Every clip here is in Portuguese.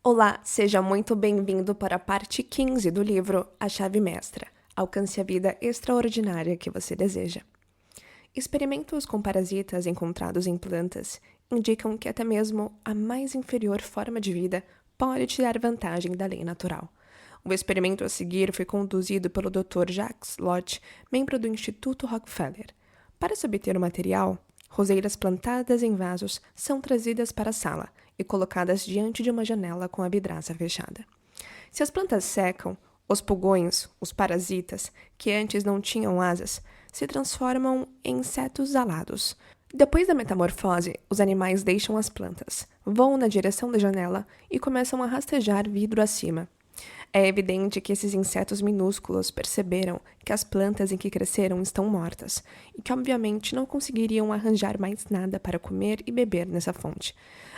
Olá, seja muito bem-vindo para a parte 15 do livro A Chave Mestra. Alcance a vida extraordinária que você deseja. Experimentos com parasitas encontrados em plantas indicam que até mesmo a mais inferior forma de vida pode tirar vantagem da lei natural. O experimento a seguir foi conduzido pelo Dr. Jacques Lott, membro do Instituto Rockefeller. Para se obter o material, roseiras plantadas em vasos são trazidas para a sala e colocadas diante de uma janela com a vidraça fechada. Se as plantas secam, os pulgões, os parasitas, que antes não tinham asas, se transformam em insetos alados. Depois da metamorfose, os animais deixam as plantas, voam na direção da janela e começam a rastejar vidro acima. É evidente que esses insetos minúsculos perceberam que as plantas em que cresceram estão mortas e que, obviamente, não conseguiriam arranjar mais nada para comer e beber nessa fonte.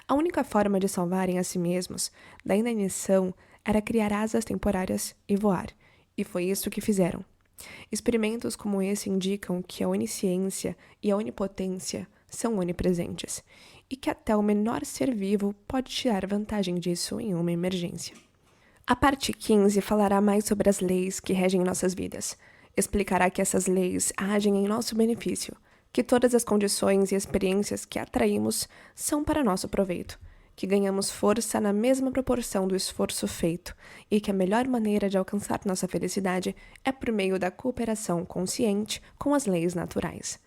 A única forma de salvarem a si mesmos da inanição era criar asas temporárias e voar, e foi isso que fizeram. Experimentos como esse indicam que a onisciência e a onipotência são onipresentes, e que até o menor ser vivo pode tirar vantagem disso em uma emergência. A parte 15 falará mais sobre as leis que regem nossas vidas. Explicará que essas leis agem em nosso benefício, que todas as condições e experiências que atraímos são para nosso proveito, que ganhamos força na mesma proporção do esforço feito e que a melhor maneira de alcançar nossa felicidade é por meio da cooperação consciente com as leis naturais.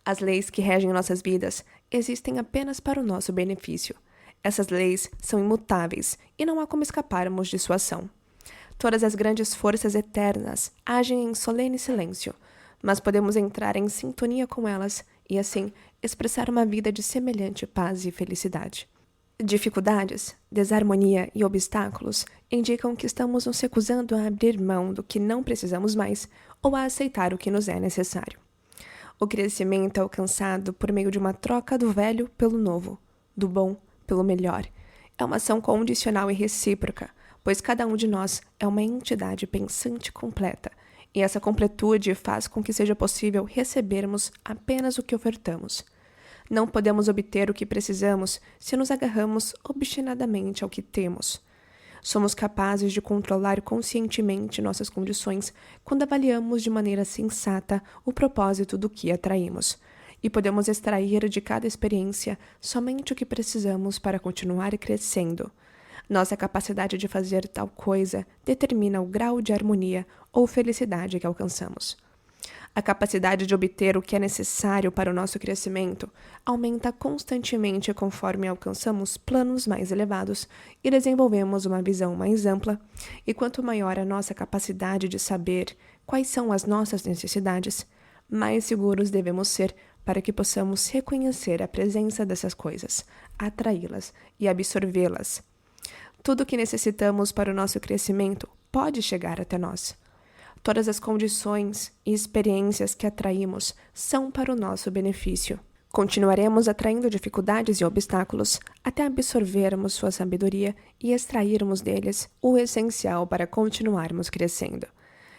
As leis que regem nossas vidas existem apenas para o nosso benefício. Essas leis são imutáveis e não há como escaparmos de sua ação. Todas as grandes forças eternas agem em solene silêncio, mas podemos entrar em sintonia com elas e, assim, expressar uma vida de semelhante paz e felicidade. Dificuldades, desarmonia e obstáculos indicam que estamos nos recusando a abrir mão do que não precisamos mais ou a aceitar o que nos é necessário. O crescimento é alcançado por meio de uma troca do velho pelo novo, do bom pelo melhor. É uma ação condicional e recíproca, pois cada um de nós é uma entidade pensante completa, e essa completude faz com que seja possível recebermos apenas o que ofertamos. Não podemos obter o que precisamos se nos agarramos obstinadamente ao que temos. Somos capazes de controlar conscientemente nossas condições quando avaliamos de maneira sensata o propósito do que atraímos, e podemos extrair de cada experiência somente o que precisamos para continuar crescendo. Nossa capacidade de fazer tal coisa determina o grau de harmonia ou felicidade que alcançamos. A capacidade de obter o que é necessário para o nosso crescimento aumenta constantemente conforme alcançamos planos mais elevados e desenvolvemos uma visão mais ampla, e quanto maior a nossa capacidade de saber quais são as nossas necessidades, mais seguros devemos ser para que possamos reconhecer a presença dessas coisas, atraí-las e absorvê-las. Tudo o que necessitamos para o nosso crescimento pode chegar até nós. Todas as condições e experiências que atraímos são para o nosso benefício. Continuaremos atraindo dificuldades e obstáculos até absorvermos sua sabedoria e extrairmos deles o essencial para continuarmos crescendo.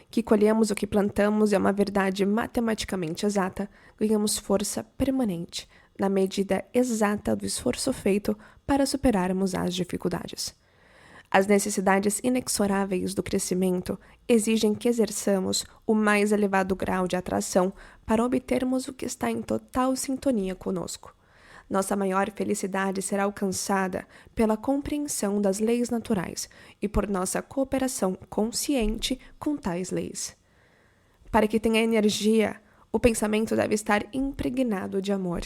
Que colhemos o que plantamos é uma verdade matematicamente exata, ganhamos força permanente, na medida exata do esforço feito para superarmos as dificuldades. As necessidades inexoráveis do crescimento exigem que exerçamos o mais elevado grau de atração para obtermos o que está em total sintonia conosco. Nossa maior felicidade será alcançada pela compreensão das leis naturais e por nossa cooperação consciente com tais leis. Para que tenha energia, o pensamento deve estar impregnado de amor.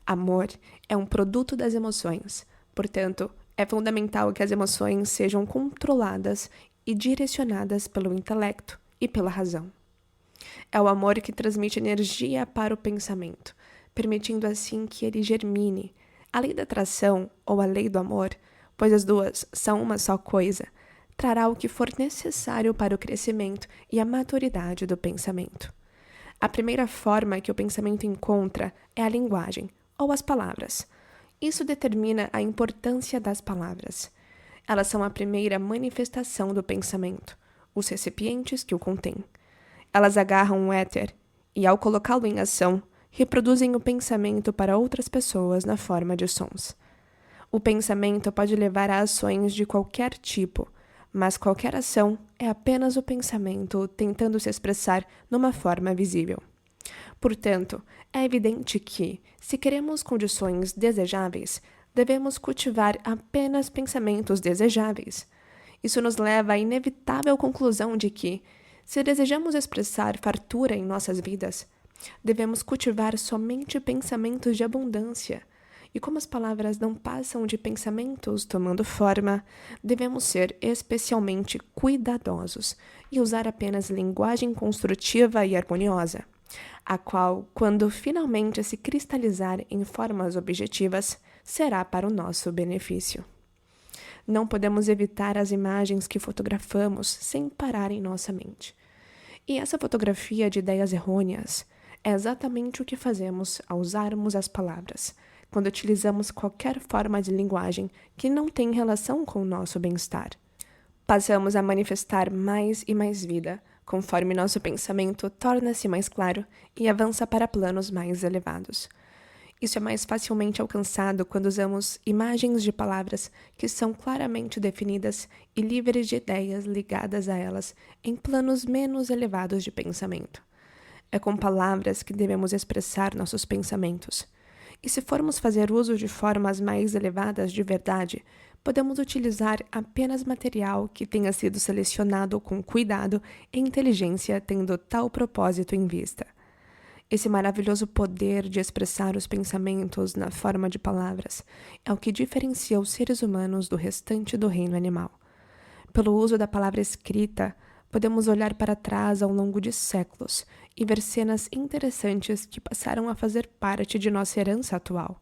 Amor é um produto das emoções, portanto, é fundamental que as emoções sejam controladas e direcionadas pelo intelecto e pela razão. É o amor que transmite energia para o pensamento, permitindo assim que ele germine. A lei da atração, ou a lei do amor, pois as duas são uma só coisa, trará o que for necessário para o crescimento e a maturidade do pensamento. A primeira forma que o pensamento encontra é a linguagem, ou as palavras. Isso determina a importância das palavras. Elas são a primeira manifestação do pensamento, os recipientes que o contêm. Elas agarram o éter e, ao colocá-lo em ação, reproduzem o pensamento para outras pessoas na forma de sons. O pensamento pode levar a ações de qualquer tipo, mas qualquer ação é apenas o pensamento tentando se expressar numa forma visível. Portanto, é evidente que, se queremos condições desejáveis, devemos cultivar apenas pensamentos desejáveis. Isso nos leva à inevitável conclusão de que, se desejamos expressar fartura em nossas vidas, devemos cultivar somente pensamentos de abundância. E como as palavras não passam de pensamentos tomando forma, devemos ser especialmente cuidadosos e usar apenas linguagem construtiva e harmoniosa, a qual, quando finalmente se cristalizar em formas objetivas, será para o nosso benefício. Não podemos evitar as imagens que fotografamos sem parar em nossa mente. E essa fotografia de ideias errôneas é exatamente o que fazemos ao usarmos as palavras, quando utilizamos qualquer forma de linguagem que não tem relação com o nosso bem-estar. Passamos a manifestar mais e mais vida, conforme nosso pensamento torna-se mais claro e avança para planos mais elevados. Isso é mais facilmente alcançado quando usamos imagens de palavras que são claramente definidas e livres de ideias ligadas a elas em planos menos elevados de pensamento. É com palavras que devemos expressar nossos pensamentos. E se formos fazer uso de formas mais elevadas de verdade, podemos utilizar apenas material que tenha sido selecionado com cuidado e inteligência, tendo tal propósito em vista. Esse maravilhoso poder de expressar os pensamentos na forma de palavras é o que diferencia os seres humanos do restante do reino animal. Pelo uso da palavra escrita, podemos olhar para trás ao longo de séculos e ver cenas interessantes que passaram a fazer parte de nossa herança atual.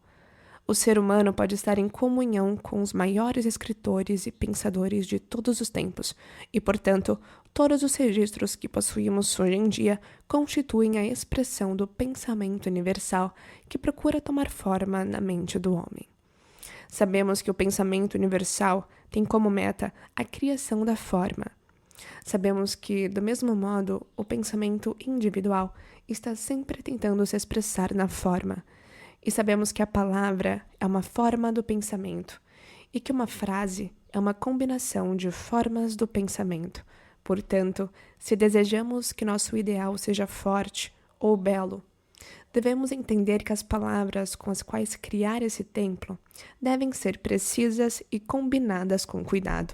O ser humano pode estar em comunhão com os maiores escritores e pensadores de todos os tempos, e, portanto, todos os registros que possuímos hoje em dia constituem a expressão do pensamento universal que procura tomar forma na mente do homem. Sabemos que o pensamento universal tem como meta a criação da forma. Sabemos que, do mesmo modo, o pensamento individual está sempre tentando se expressar na forma. E sabemos que a palavra é uma forma do pensamento e que uma frase é uma combinação de formas do pensamento. Portanto, se desejamos que nosso ideal seja forte ou belo, devemos entender que as palavras com as quais criar esse templo devem ser precisas e combinadas com cuidado,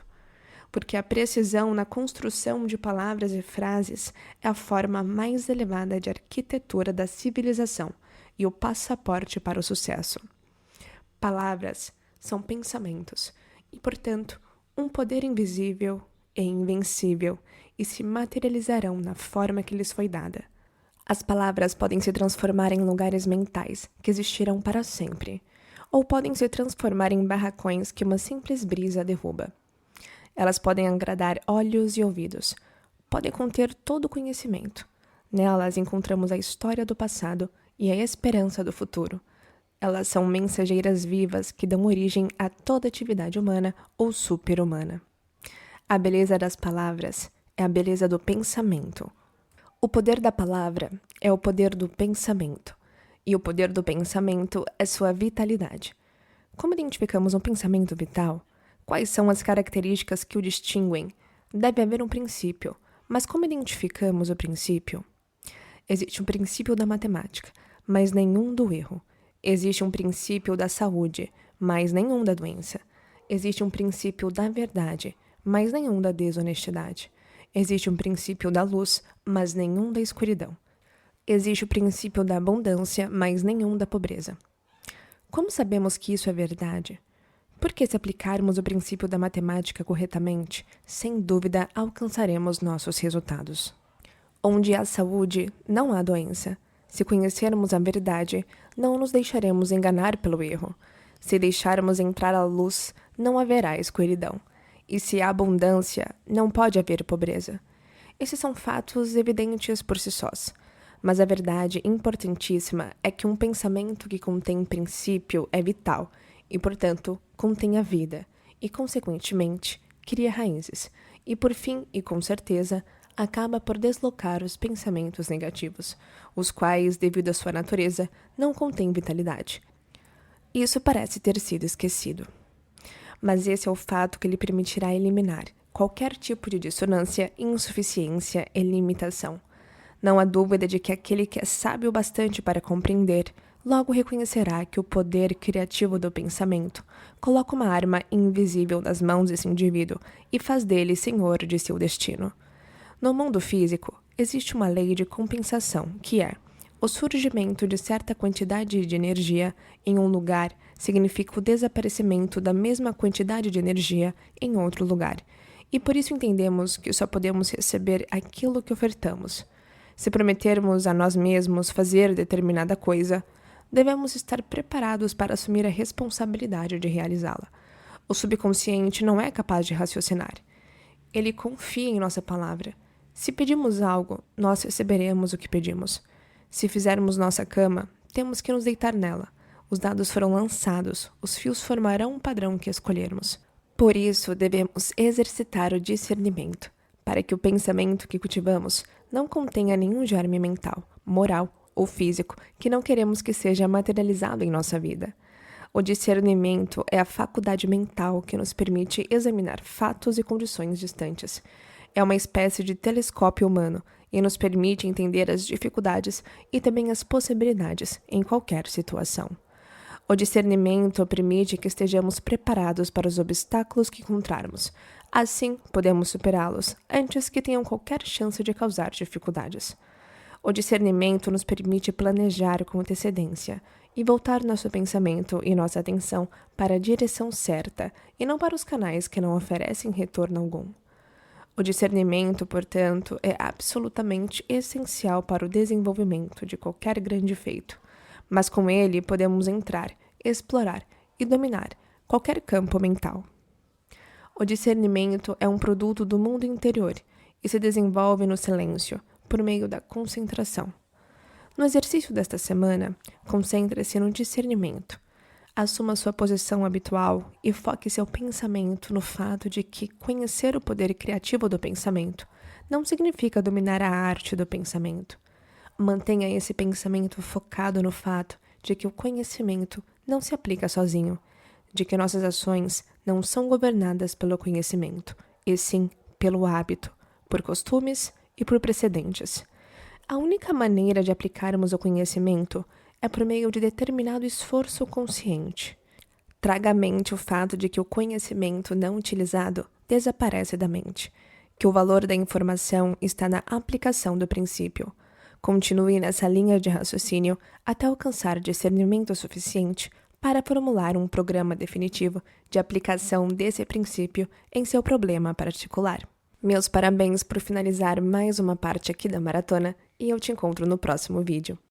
porque a precisão na construção de palavras e frases é a forma mais elevada de arquitetura da civilização e o passaporte para o sucesso. Palavras são pensamentos e, portanto, um poder invisível e invencível e se materializarão na forma que lhes foi dada. As palavras podem se transformar em lugares mentais que existirão para sempre, ou podem se transformar em barracões que uma simples brisa derruba. Elas podem agradar olhos e ouvidos, podem conter todo o conhecimento. Nelas encontramos a história do passado e a esperança do futuro. Elas são mensageiras vivas que dão origem a toda atividade humana ou super-humana. A beleza das palavras é a beleza do pensamento. O poder da palavra é o poder do pensamento, e o poder do pensamento é sua vitalidade. Como identificamos um pensamento vital? Quais são as características que o distinguem? Deve haver um princípio, mas como identificamos o princípio? Existe um princípio da matemática, mas nenhum do erro. Existe um princípio da saúde, mas nenhum da doença. Existe um princípio da verdade, mas nenhum da desonestidade. Existe um princípio da luz, mas nenhum da escuridão. Existe o princípio da abundância, mas nenhum da pobreza. Como sabemos que isso é verdade? Porque se aplicarmos o princípio da matemática corretamente, sem dúvida alcançaremos nossos resultados. Onde há saúde, não há doença. Se conhecermos a verdade, não nos deixaremos enganar pelo erro. Se deixarmos entrar a luz, não haverá escuridão. E se há abundância, não pode haver pobreza. Esses são fatos evidentes por si sós. Mas a verdade importantíssima é que um pensamento que contém princípio é vital e, portanto, contém a vida e, consequentemente, cria raízes e, por fim e com certeza, acaba por deslocar os pensamentos negativos, os quais, devido à sua natureza, não contêm vitalidade. Isso parece ter sido esquecido. mas esse é o fato que lhe permitirá eliminar qualquer tipo de dissonância, insuficiência e limitação. Não há dúvida de que aquele que é sábio bastante para compreender, logo reconhecerá que o poder criativo do pensamento coloca uma arma invisível nas mãos desse indivíduo e faz dele senhor de seu destino. No mundo físico, existe uma lei de compensação, que é: o surgimento de certa quantidade de energia em um lugar significa o desaparecimento da mesma quantidade de energia em outro lugar, e por isso entendemos que só podemos receber aquilo que ofertamos. Se prometermos a nós mesmos fazer determinada coisa, devemos estar preparados para assumir a responsabilidade de realizá-la. O subconsciente não é capaz de raciocinar. Ele confia em nossa palavra. Se pedimos algo, nós receberemos o que pedimos. Se fizermos nossa cama, temos que nos deitar nela. Os dados foram lançados, os fios formarão um padrão que escolhermos. Por isso, devemos exercitar o discernimento, para que o pensamento que cultivamos não contenha nenhum germe mental, moral ou físico que não queremos que seja materializado em nossa vida. O discernimento é a faculdade mental que nos permite examinar fatos e condições distantes. É uma espécie de telescópio humano e nos permite entender as dificuldades e também as possibilidades em qualquer situação. O discernimento permite que estejamos preparados para os obstáculos que encontrarmos. Assim, podemos superá-los antes que tenham qualquer chance de causar dificuldades. O discernimento nos permite planejar com antecedência e voltar nosso pensamento e nossa atenção para a direção certa e não para os canais que não oferecem retorno algum. O discernimento, portanto, é absolutamente essencial para o desenvolvimento de qualquer grande feito, mas com ele podemos entrar, explorar e dominar qualquer campo mental. O discernimento é um produto do mundo interior e se desenvolve no silêncio, por meio da concentração. No exercício desta semana, concentre-se no discernimento. Assuma sua posição habitual e foque seu pensamento no fato de que conhecer o poder criativo do pensamento não significa dominar a arte do pensamento. Mantenha esse pensamento focado no fato de que o conhecimento não se aplica sozinho, de que nossas ações não são governadas pelo conhecimento, e sim pelo hábito, por costumes e por precedentes. A única maneira de aplicarmos o conhecimento é por meio de determinado esforço consciente. Traga à mente o fato de que o conhecimento não utilizado desaparece da mente, que o valor da informação está na aplicação do princípio. Continue nessa linha de raciocínio até alcançar discernimento suficiente para formular um programa definitivo de aplicação desse princípio em seu problema particular. Meus parabéns por finalizar mais uma parte aqui da maratona e eu te encontro no próximo vídeo.